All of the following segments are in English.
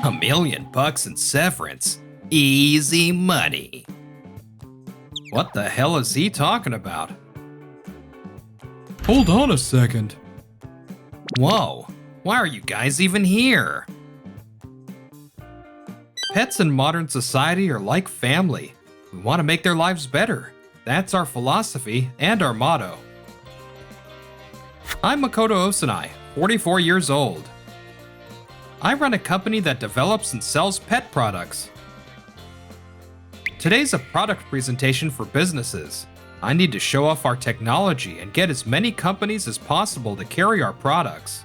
$1,000,000 in severance. Easy money. What the hell is he talking about? Hold on a second. Whoa, why are you guys even here? Pets in modern society are like family. We want to make their lives better. That's our philosophy and our motto. I'm Makoto Osanai, 44 years old. I run a company that develops and sells pet products. Today's a product presentation for businesses. I need to show off our technology and get as many companies as possible to carry our products.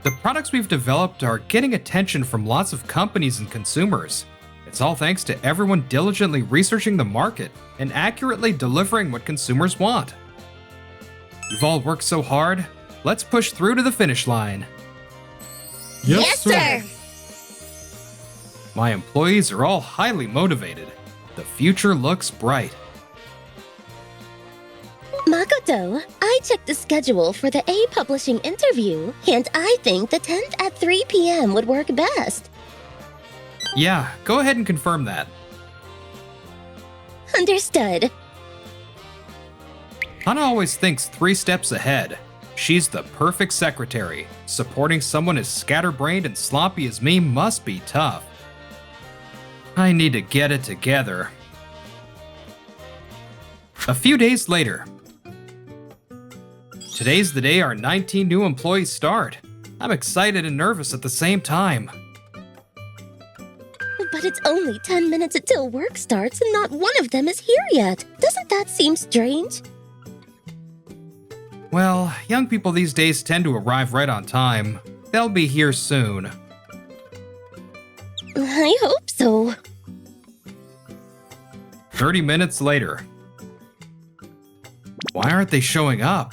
The products we've developed are getting attention from lots of companies and consumers. It's all thanks to everyone diligently researching the market and accurately delivering what consumers want. You've all worked so hard, let's push through to the finish line. Yes, sir. My employees are all highly motivated. The future looks bright. Makoto, I checked the schedule for the A publishing interview, and I think the 10th at 3 p.m. would work best. Yeah, go ahead and confirm that. Understood. Hana always thinks 3 steps ahead. She's the perfect secretary. Supporting someone as scatterbrained and sloppy as me must be tough. I need to get it together. A few days later. Today's the day our 19 new employees start. I'm excited and nervous at the same time. But it's only 10 minutes until work starts and not one of them is here yet. Doesn't that seem strange? Well, young people these days tend to arrive right on time. They'll be here soon. I hope so. 30 minutes later. Why aren't they showing up?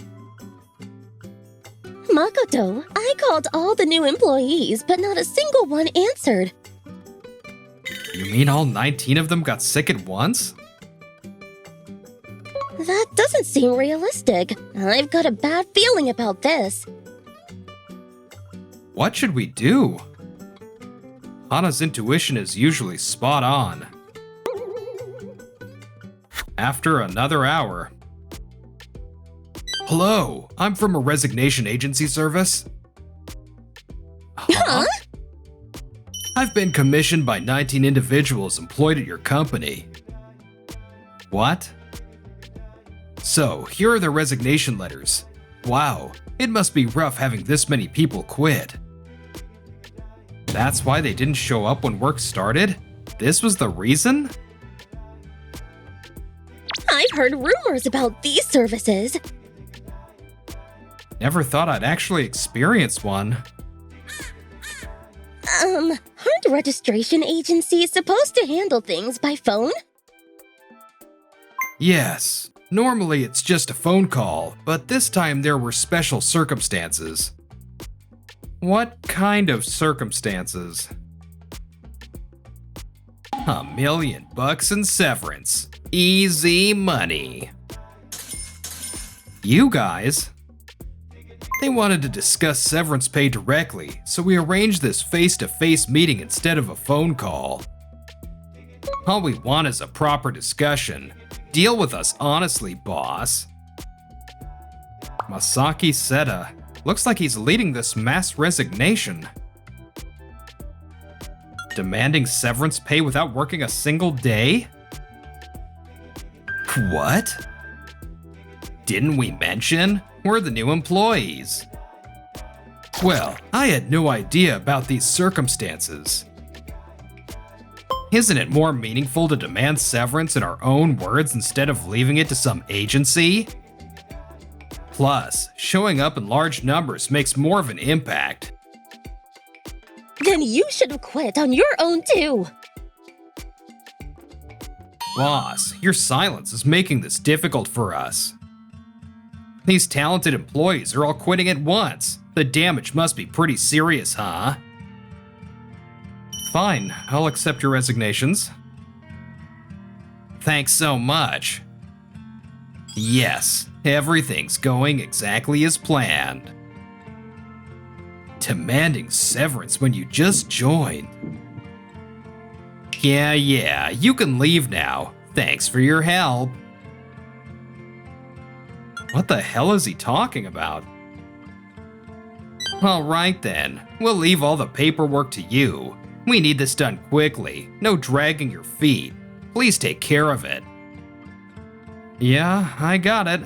Makoto, I called all the new employees, but not a single one answered. You mean all 19 of them got sick at once? That doesn't seem realistic. I've got a bad feeling about this. What should we do? Hana's intuition is usually spot on. After another hour. Hello, I'm from a resignation agency service. Huh? I've been commissioned by 19 individuals employed at your company. What? So, here are the resignation letters. Wow, it must be rough having this many people quit. That's why they didn't show up when work started? This was the reason? I've heard rumors about these services. Never thought I'd actually experience one. Aren't registration agencies supposed to handle things by phone? Yes, normally it's just a phone call, but this time there were special circumstances. What kind of circumstances? $1,000,000 in severance. Easy money. You guys? They wanted to discuss severance pay directly, so we arranged this face-to-face meeting instead of a phone call. All we want is a proper discussion. Deal with us honestly, boss. Masaki Seta. Looks like he's leading this mass resignation. Demanding severance pay without working a single day? What? Didn't we mention? We're the new employees. Well, I had no idea about these circumstances. Isn't it more meaningful to demand severance in our own words instead of leaving it to some agency? Plus, showing up in large numbers makes more of an impact. Then you should have quit on your own too. Boss, your silence is making this difficult for us. These talented employees are all quitting at once. The damage must be pretty serious, huh? Fine, I'll accept your resignations. Thanks so much. Yes, everything's going exactly as planned. Demanding severance when you just joined. Yeah, you can leave now. Thanks for your help. What the hell is he talking about? Alright then, we'll leave all the paperwork to you. We need this done quickly, no dragging your feet. Please take care of it. Yeah, I got it.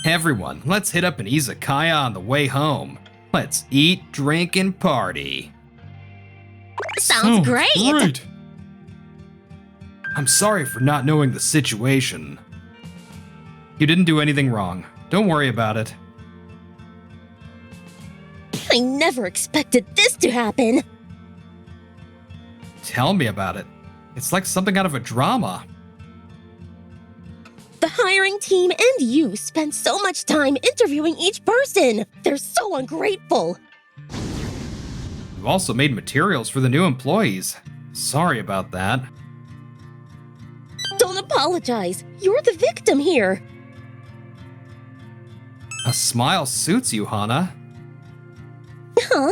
Everyone, let's hit up an izakaya on the way home. Let's eat, drink, and party. Sounds great! I'm sorry for not knowing the situation. You didn't do anything wrong. Don't worry about it. I never expected this to happen. Tell me about it. It's like something out of a drama. The hiring team and you spend so much time interviewing each person. They're so ungrateful. You also made materials for the new employees. Sorry about that. Don't apologize. You're the victim here. A smile suits you, Hana. Huh?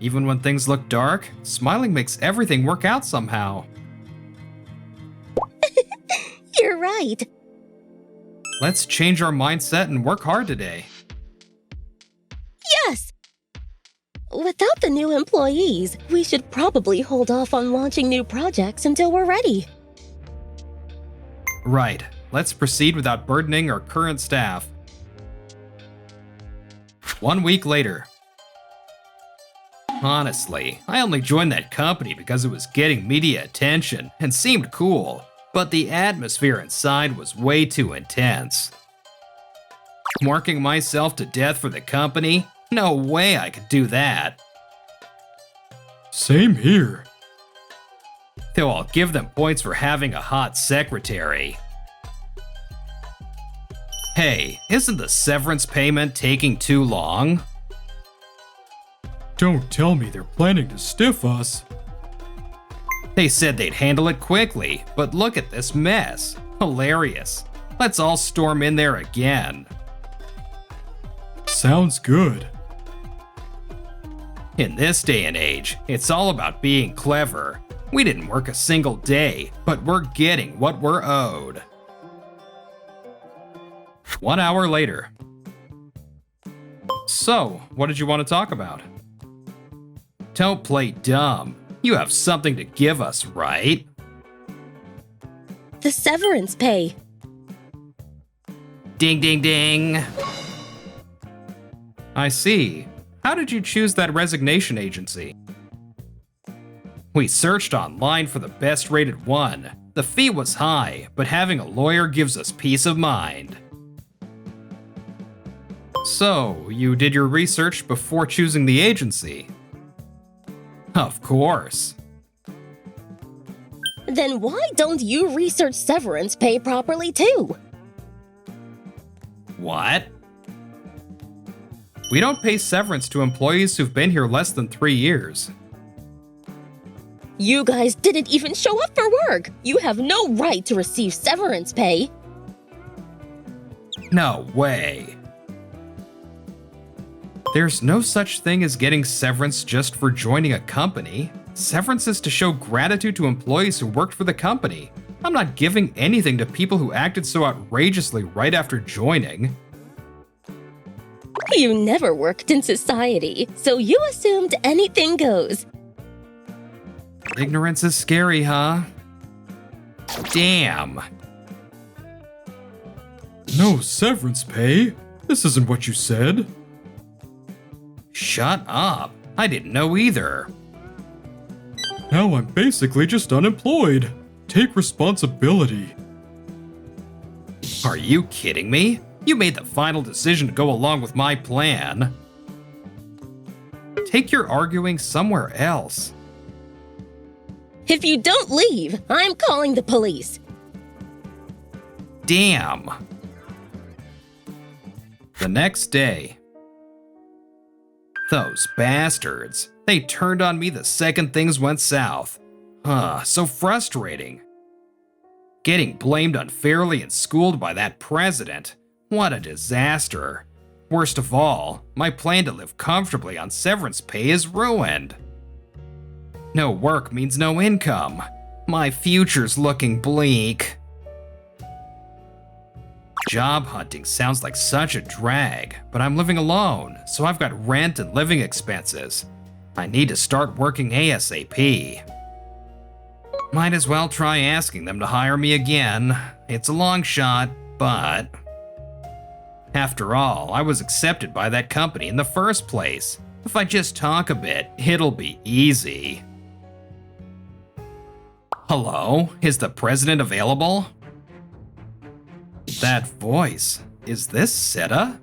Even when things look dark, smiling makes everything work out somehow. You're right. Let's change our mindset and work hard today. Yes! Without the new employees, we should probably hold off on launching new projects until we're ready. Right. Let's proceed without burdening our current staff. 1 week later. Honestly, I only joined that company because it was getting media attention and seemed cool, but the atmosphere inside was way too intense. Working myself to death for the company? No way I could do that. Same here. Though I'll give them points for having a hot secretary. Hey, isn't the severance payment taking too long? Don't tell me they're planning to stiff us. They said they'd handle it quickly, but look at this mess. Hilarious. Let's all storm in there again. Sounds good. In this day and age, it's all about being clever. We didn't work a single day, but we're getting what we're owed. 1 hour later. So, what did you want to talk about? Don't play dumb. You have something to give us, right? The severance pay. Ding, ding, ding. I see. How did you choose that resignation agency? We searched online for the best rated one. The fee was high, but having a lawyer gives us peace of mind. So, you did your research before choosing the agency? Of course. Then why don't you research severance pay properly too? What? We don't pay severance to employees who've been here less than 3 years. You guys didn't even show up for work. You have no right to receive severance pay. No way. There's no such thing as getting severance just for joining a company. Severance is to show gratitude to employees who worked for the company. I'm not giving anything to people who acted so outrageously right after joining. You never worked in society, so you assumed anything goes. Ignorance is scary, huh? Damn. No severance pay? This isn't what you said. Shut up. I didn't know either. Now I'm basically just unemployed. Take responsibility. Are you kidding me? You made the final decision to go along with my plan. Take your arguing somewhere else. If you don't leave, I'm calling the police. Damn. The next day. Those bastards. They turned on me the second things went south. So frustrating. Getting blamed unfairly and schooled by that president. What a disaster. Worst of all, my plan to live comfortably on severance pay is ruined. No work means no income. My future's looking bleak. Job hunting sounds like such a drag, but I'm living alone, so I've got rent and living expenses. I need to start working ASAP. Might as well try asking them to hire me again. It's a long shot, but... After all, I was accepted by that company in the first place. If I just talk a bit, it'll be easy. Hello? Is the president available? That voice. Is this Seta?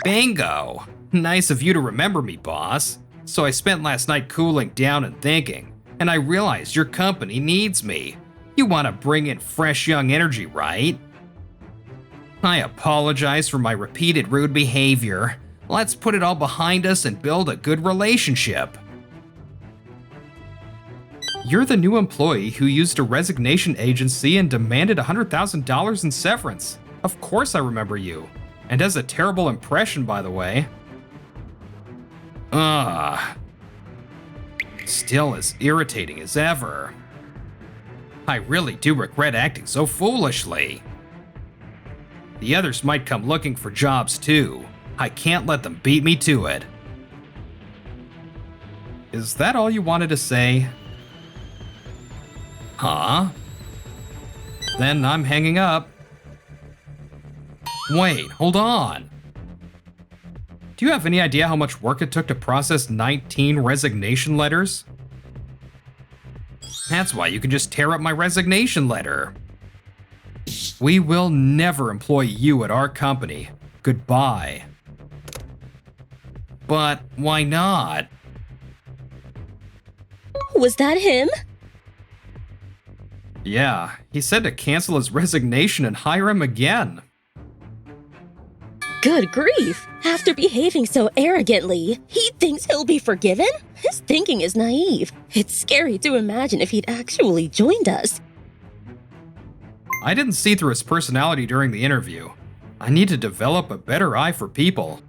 Bingo! Nice of you to remember me, boss. So I spent last night cooling down and thinking, and I realized your company needs me. You want to bring in fresh young energy, right? I apologize for my repeated rude behavior. Let's put it all behind us and build a good relationship. You're the new employee who used a resignation agency and demanded $100,000 in severance. Of course I remember you. And has a terrible impression, by the way. Still as irritating as ever. I really do regret acting so foolishly. The others might come looking for jobs too. I can't let them beat me to it. Is that all you wanted to say? Huh? Then I'm hanging up. Wait, hold on. Do you have any idea how much work it took to process 19 resignation letters? That's why you can just tear up my resignation letter. We will never employ you at our company. Goodbye. But why not? Was that him? Yeah, he said to cancel his resignation and hire him again. Good grief! After behaving so arrogantly, he thinks he'll be forgiven? His thinking is naive. It's scary to imagine if he'd actually joined us. I didn't see through his personality during the interview. I need to develop a better eye for people.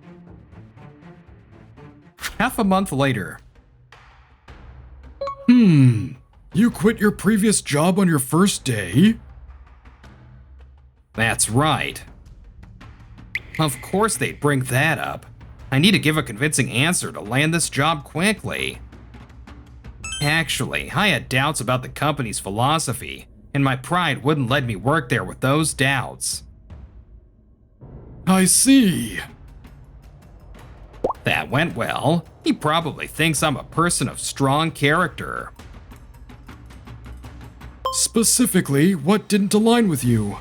Half a month later. You quit your previous job on your first day? That's right. Of course they'd bring that up. I need to give a convincing answer to land this job quickly. Actually, I had doubts about the company's philosophy, and my pride wouldn't let me work there with those doubts. I see. That went well. He probably thinks I'm a person of strong character. Specifically, what didn't align with you?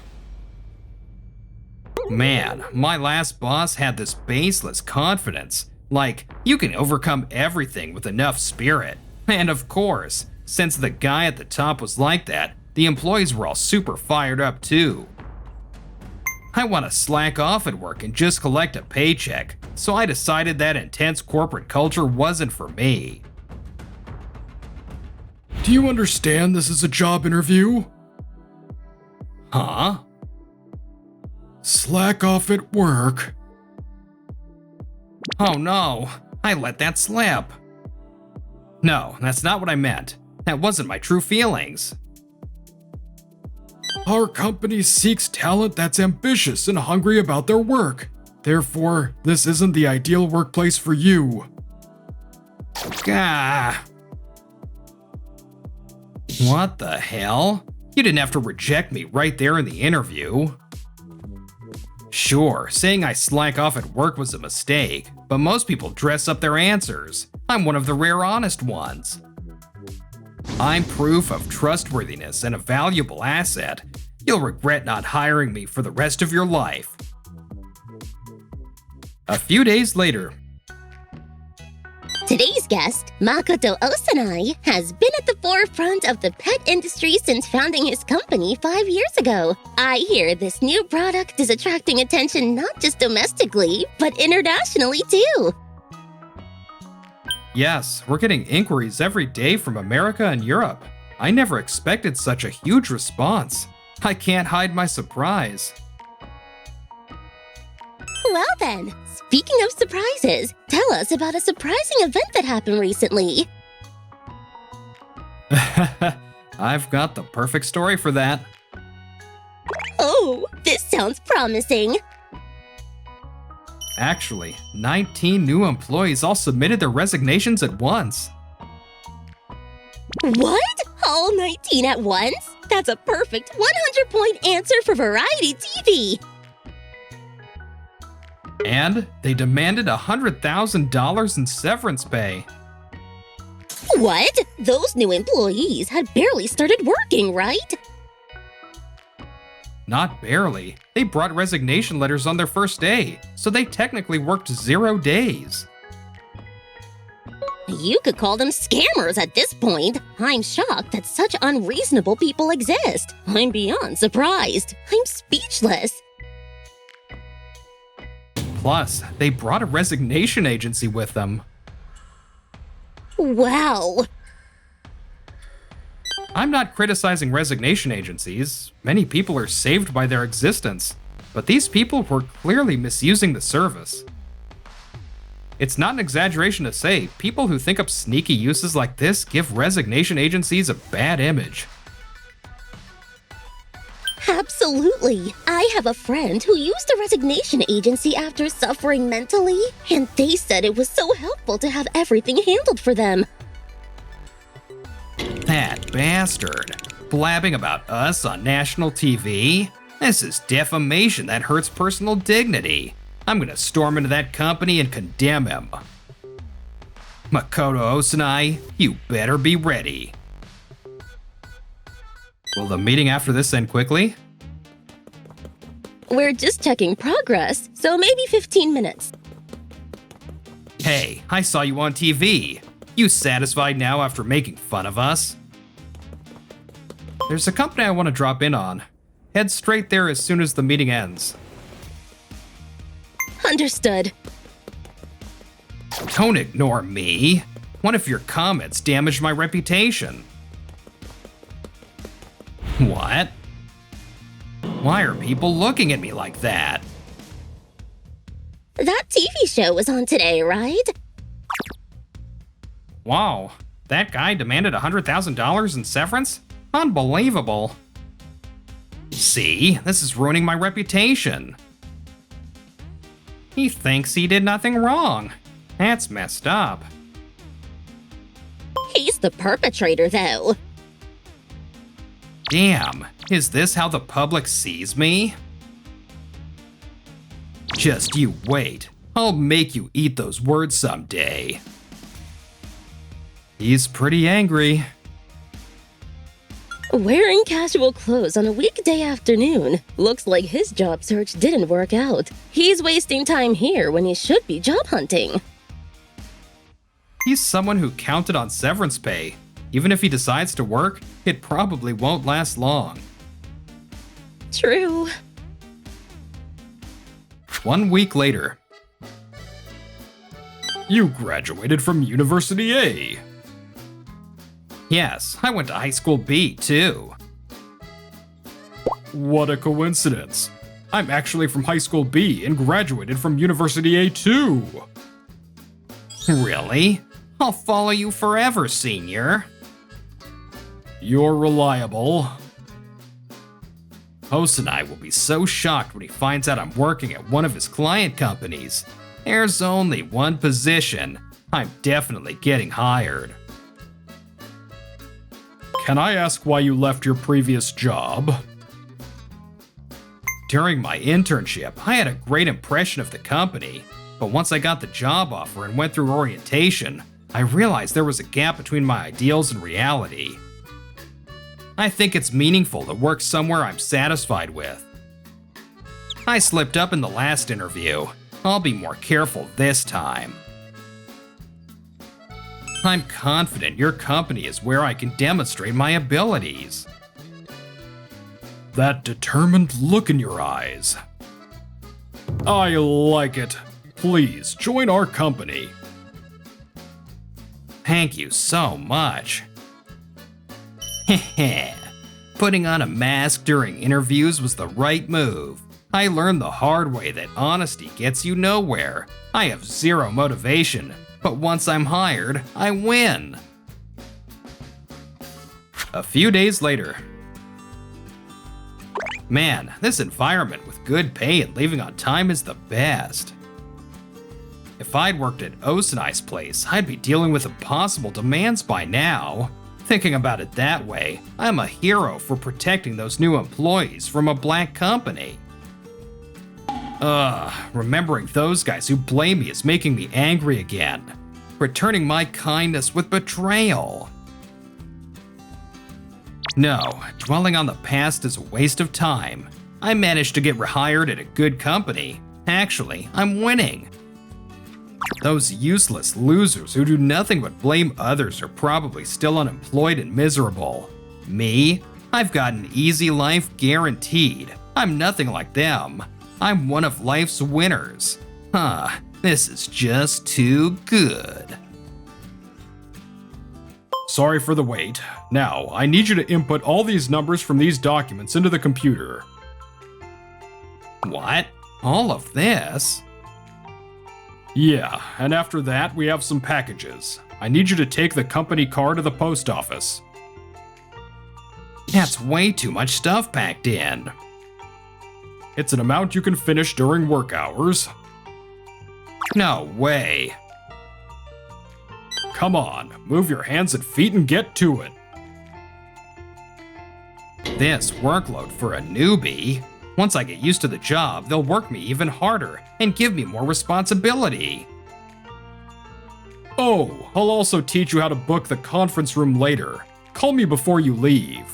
Man, my last boss had this baseless confidence. Like, you can overcome everything with enough spirit. And of course, since the guy at the top was like that, the employees were all super fired up too. I want to slack off at work and just collect a paycheck, so I decided that intense corporate culture wasn't for me. Do you understand this is a job interview? Huh? Slack off at work. Oh no, I let that slip. No, that's not what I meant. That wasn't my true feelings. Our company seeks talent that's ambitious and hungry about their work. Therefore, this isn't the ideal workplace for you. Gah. What the hell? You didn't have to reject me right there in the interview. Sure, saying I slack off at work was a mistake, but most people dress up their answers. I'm one of the rare honest ones. I'm proof of trustworthiness and a valuable asset. You'll regret not hiring me for the rest of your life. A few days later. Today's guest, Makoto Osanai, has been at the forefront of the pet industry since founding his company 5 years ago. I hear this new product is attracting attention not just domestically, but internationally too. Yes, we're getting inquiries every day from America and Europe. I never expected such a huge response. I can't hide my surprise. Well then, speaking of surprises, tell us about a surprising event that happened recently. I've got the perfect story for that. Oh, this sounds promising. Actually, 19 new employees all submitted their resignations at once. What? All 19 at once? That's a perfect 100-point answer for Variety TV. And they demanded $100,000 in severance pay. What? Those new employees had barely started working, right? Not barely. They brought resignation letters on their first day, so they technically worked 0 days. You could call them scammers at this point. I'm shocked that such unreasonable people exist. I'm beyond surprised. I'm speechless. Plus, they brought a resignation agency with them. Wow. I'm not criticizing resignation agencies. Many people are saved by their existence, but these people were clearly misusing the service. It's not an exaggeration to say people who think up sneaky uses like this give resignation agencies a bad image. Absolutely. I have a friend who used a resignation agency after suffering mentally, and they said it was so helpful to have everything handled for them. That bastard. Blabbing about us on national TV? This is defamation that hurts personal dignity. I'm gonna storm into that company and condemn him. Makoto Osanai, you better be ready. Will the meeting after this end quickly? We're just checking progress, so maybe 15 minutes. Hey, I saw you on TV. You satisfied now after making fun of us? There's a company I want to drop in on. Head straight there as soon as the meeting ends. Understood. Don't ignore me. One of your comments damaged my reputation. What? Why are people looking at me like that? That TV show was on today, right? Wow, that guy demanded $100,000 in severance? Unbelievable. See, this is ruining my reputation. He thinks he did nothing wrong. That's messed up. He's the perpetrator, though. Damn, is this how the public sees me? Just you wait. I'll make you eat those words someday. He's pretty angry. Wearing casual clothes on a weekday afternoon. Looks like his job search didn't work out. He's wasting time here when he should be job hunting. He's someone who counted on severance pay. Even if he decides to work, it probably won't last long. True. 1 week later. You graduated from University A. Yes, I went to high school B, too. What a coincidence. I'm actually from high school B and graduated from University A too. Really? I'll follow you forever, senior. You're reliable. Osanai will be so shocked when he finds out I'm working at one of his client companies. There's only one position. I'm definitely getting hired. Can I ask why you left your previous job? During my internship, I had a great impression of the company, but once I got the job offer and went through orientation, I realized there was a gap between my ideals and reality. I think it's meaningful to work somewhere I'm satisfied with. I slipped up in the last interview. I'll be more careful this time. I'm confident your company is where I can demonstrate my abilities. That determined look in your eyes. I like it. Please join our company. Thank you so much. Heh. Putting on a mask during interviews was the right move. I learned the hard way that honesty gets you nowhere. I have zero motivation, but once I'm hired, I win. A few days later. Man, this environment with good pay and leaving on time is the best. If I'd worked at Osanai's place, I'd be dealing with impossible demands by now. Thinking about it that way, I'm a hero for protecting those new employees from a black company. Remembering those guys who blame me is making me angry again. Returning my kindness with betrayal. No, dwelling on the past is a waste of time. I managed to get rehired at a good company. Actually, I'm winning. Those useless losers who do nothing but blame others are probably still unemployed and miserable. Me? I've got an easy life guaranteed. I'm nothing like them. I'm one of life's winners. This is just too good. Sorry for the wait. Now, I need you to input all these numbers from these documents into the computer. What? All of this? Yeah, and after that, we have some packages. I need you to take the company car to the post office. That's way too much stuff packed in. It's an amount you can finish during work hours. No way. Come on, move your hands and feet and get to it. This workload for a newbie. Once I get used to the job, they'll work me even harder and give me more responsibility. Oh, I'll also teach you how to book the conference room later. Call me before you leave.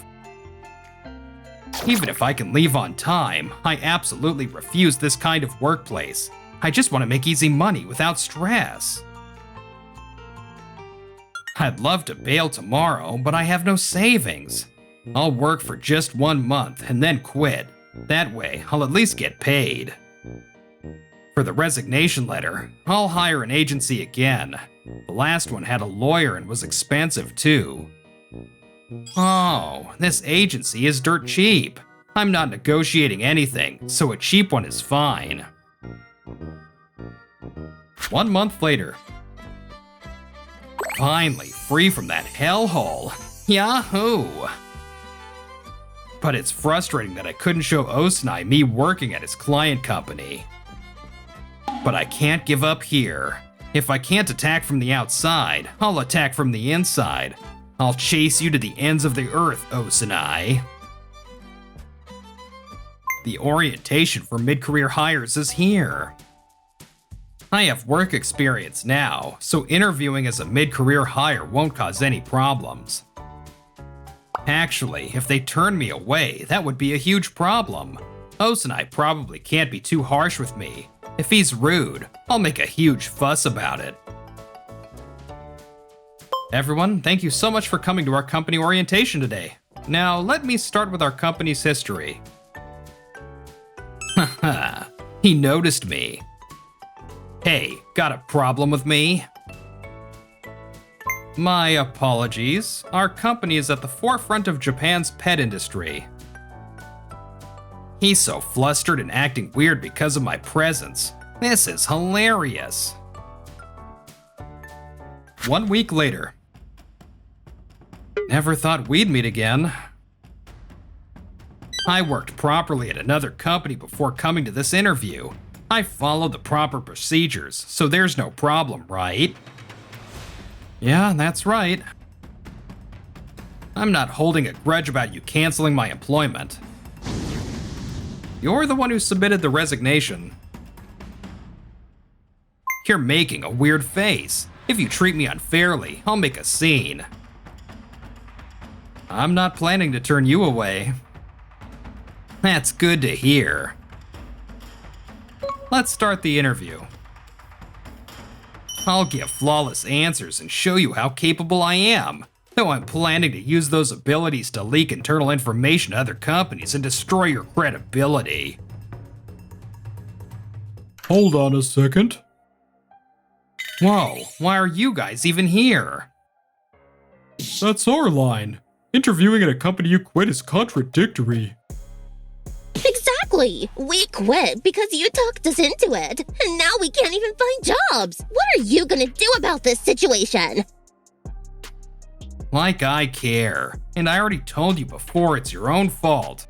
Even if I can leave on time, I absolutely refuse this kind of workplace. I just want to make easy money without stress. I'd love to bail tomorrow, but I have no savings. I'll work for just 1 month and then quit. That way, I'll at least get paid. For the resignation letter, I'll hire an agency again. The last one had a lawyer and was expensive too. Oh, this agency is dirt cheap. I'm not negotiating anything, so a cheap one is fine. 1 month later. Finally, free from that hellhole. Yahoo! But it's frustrating that I couldn't show Osanai me working at his client company. But I can't give up here. If I can't attack from the outside, I'll attack from the inside. I'll chase you to the ends of the earth, Osanai. The orientation for mid-career hires is here. I have work experience now, so interviewing as a mid-career hire won't cause any problems. Actually, if they turn me away, that would be a huge problem. Osanai probably can't be too harsh with me. If he's rude, I'll make a huge fuss about it. Everyone, thank you so much for coming to our company orientation today. Now, let me start with our company's history. Haha, he noticed me. Hey, got a problem with me? My apologies. Our company is at the forefront of Japan's pet industry. He's so flustered and acting weird because of my presence. This is hilarious. 1 week later. Never thought we'd meet again. I worked properly at another company before coming to this interview. I followed the proper procedures, so there's no problem, right? Yeah, that's right. I'm not holding a grudge about you canceling my employment. You're the one who submitted the resignation. You're making a weird face. If you treat me unfairly, I'll make a scene. I'm not planning to turn you away. That's good to hear. Let's start the interview. I'll give flawless answers and show you how capable I am, though I'm planning to use those abilities to leak internal information to other companies and destroy your credibility. Hold on a second. Whoa, why are you guys even here? That's our line. Interviewing at a company you quit is contradictory. Exactly! Exactly! We quit because you talked us into it, and now we can't even find jobs! What are you gonna do about this situation? Like I care. And I already told you before, it's your own fault.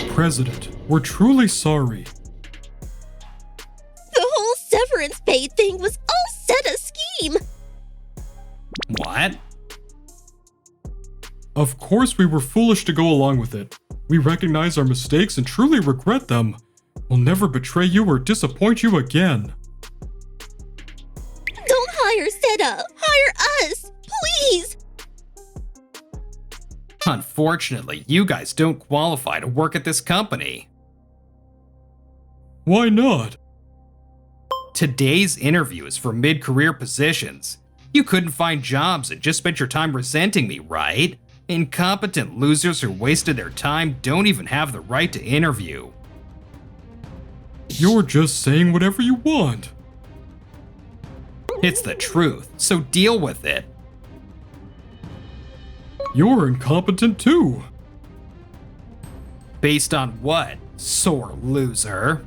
President, we're truly sorry. The whole severance pay thing was all set a scheme! What? Of course we were foolish to go along with it. We recognize our mistakes and truly regret them. We'll never betray you or disappoint you again. Don't hire Seda! Hire us! Please! Unfortunately, you guys don't qualify to work at this company. Why not? Today's interview is for mid-career positions. You couldn't find jobs and just spent your time resenting me, right? Incompetent losers who wasted their time don't even have the right to interview. You're just saying whatever you want. It's the truth, so deal with it. You're incompetent too. Based on what, sore loser?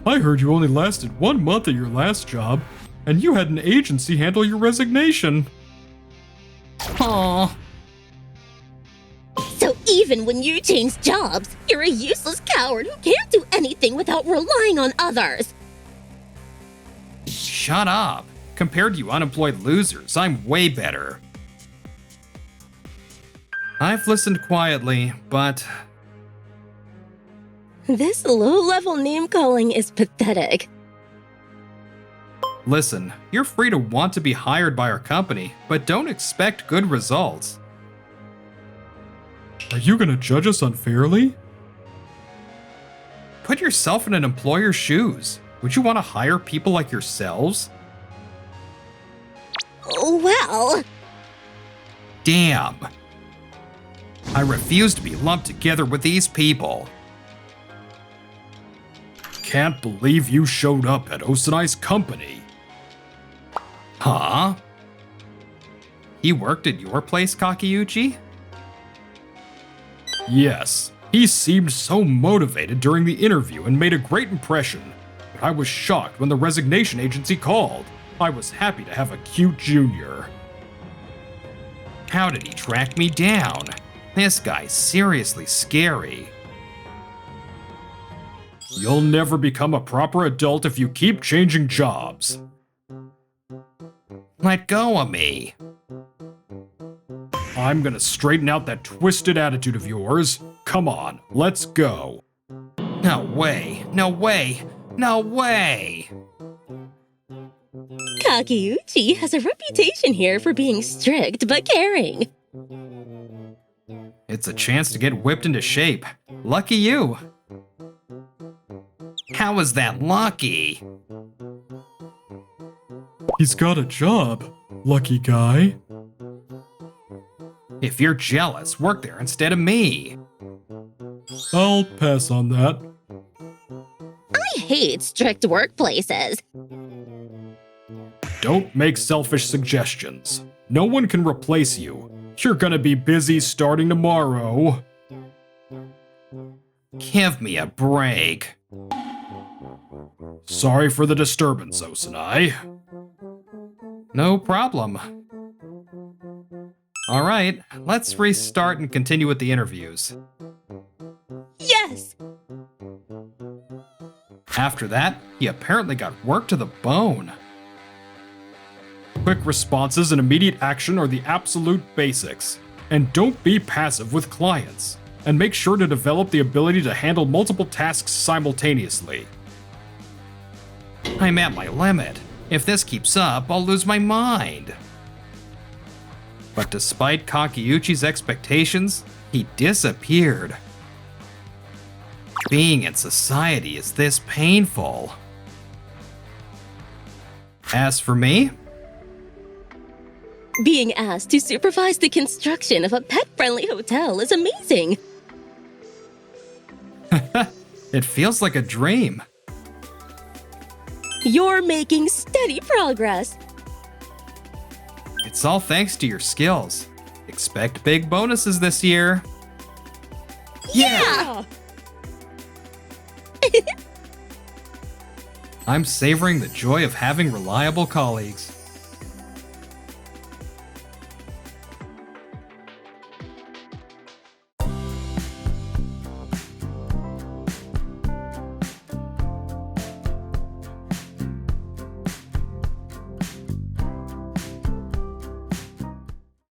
I heard you only lasted 1 month at your last job, and you had an agency handle your resignation. Aw. So even when you change jobs, you're a useless coward who can't do anything without relying on others. Shut up. Compared to you unemployed losers, I'm way better. I've listened quietly, but This low-level name-calling is pathetic. listen, you're free to want to be hired by our company, but don't expect good results. Are you gonna judge us unfairly? Put yourself in an employer's shoes. Would you want to hire people like yourselves? Well, Damn. I refuse to be lumped together with these people. Can't believe you showed up at Osanai's company. Huh? He worked at your place, Kakeuchi? Yes, he seemed so motivated during the interview and made a great impression. But I was shocked when the resignation agency called. I was happy to have a cute junior. How did he track me down? This guy's seriously scary. You'll never become a proper adult if you keep changing jobs. Let go of me. I'm gonna straighten out that twisted attitude of yours. Come on, let's go. No way, no way, no way! Kakeuchi has a reputation here for being strict but caring. It's a chance to get whipped into shape. Lucky you. How was that lucky? He's got a job, lucky guy. If you're jealous, work there instead of me. I'll pass on that. I hate strict workplaces. Don't make selfish suggestions. No one can replace you. You're gonna be busy starting tomorrow. Give me a break. Sorry for the disturbance, Osanai. No problem. Alright, let's restart and continue with the interviews. Yes! After that, he apparently got worked to the bone. Quick responses and immediate action are the absolute basics. And don't be passive with clients. And make sure to develop the ability to handle multiple tasks simultaneously. I'm at my limit. If this keeps up, I'll lose my mind. But despite Kakeuchi's expectations, he disappeared. Being in society is this painful. As for me, Being asked to supervise the construction of a pet-friendly hotel is amazing. it feels like a dream. You're making steady progress. It's all thanks to your skills. Expect big bonuses this year. Yeah! I'm savoring the joy of having reliable colleagues.